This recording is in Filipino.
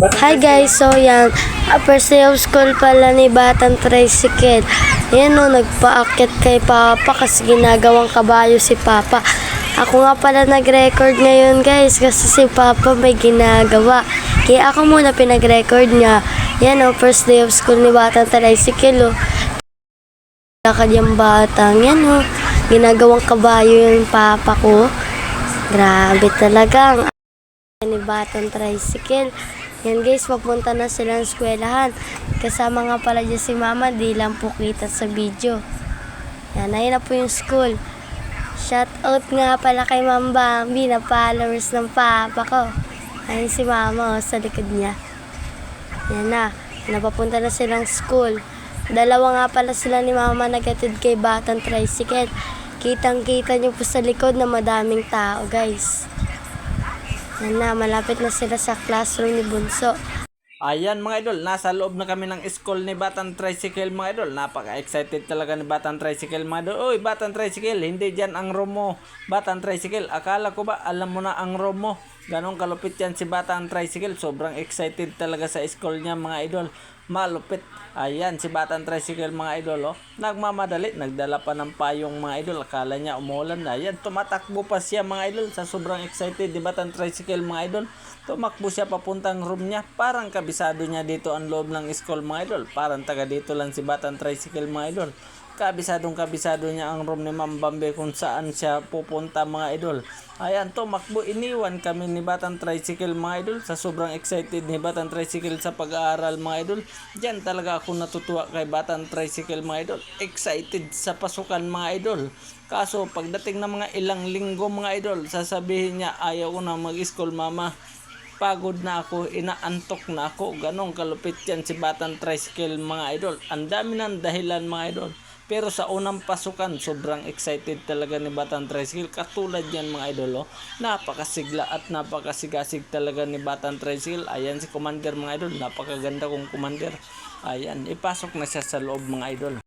Hi guys, so yan, first day of school pala ni Batang Tricycle. Yan o, nagpaakit kay Papa kasi ginagawang kabayo si Papa. Ako nga pala nag-record ngayon guys kasi si Papa may ginagawa. Kaya ako muna pinag-record niya. Yan o, first day of school ni Batang Tricycle o. Lakad yung batang, yan o. Ginagawang kabayo yung Papa ko. Grabe talagang ni Batang Tricycle. Yan guys, papunta na silang eskwelahan. Kasama nga pala dyan si Mama, di lang po kita sa video. Yan, ayun na po yung school. Shout out nga pala kay Ma'am Bambi na followers ng Papa ko. Ayun si Mama sa likod niya. Yan na, napapunta na silang school. Dalawa nga pala sila ni Mama nagatid kay Batang Tricycle. Kitang-kita nyo po sa likod na madaming tao guys. Yan na, malapit na sila sa classroom ni Bunso. Ayan mga idol, nasa loob na kami ng school ni Batang Tricycle mga idol. Napaka-excited talaga ni Batang Tricycle mga idol. Oy, Batang Tricycle, hindi dyan ang room mo. Batang Tricycle, akala ko ba alam mo na ang room mo? Ganong kalupit yan si Batang Tricycle. Sobrang excited talaga sa school niya mga idol. Malupit. Ayan, si Batang Tricycle mga idol, oh. Nagmamadali, nagdala pa ng payong mga idol. Akala niya umulan na. Ayan, tumatakbo pa siya mga idol. Sa sobrang excited ni Batang Tricycle mga idol. Tumakbo siya papuntang room niya. Parang kabisado niya dito ang loob ng school mga idol. Parang taga dito lang si Batang Tricycle mga idol. Kabisado niya ang room ni Ma'am Bambi kung saan siya pupunta mga idol. Ayan, tumakbo, iniwan kami ni Batang Tricycle mga idol. Sa sobrang excited ni Batang Tricycle sa pag-aaral mga idol. Diyan talaga ako natutuwa kay Batang Tricycle mga idol. Excited sa pasukan mga idol. Kaso pagdating ng mga ilang linggo mga idol, sasabihin niya ayaw ko na mag-school mama. Pagod na ako, inaantok na ako. Ganong kalupit yan si Batang Tricycle mga idol. Ang dami ng dahilan mga idol. Pero sa unang pasukan, sobrang excited talaga ni Batang Tricycle. Katulad yan mga idol, oh. Napakasigla at napakasigasig talaga ni Batang Tricycle. Ayan si Commander mga idol. Napakaganda kong Commander. Ayan, ipasok na siya sa loob mga idol.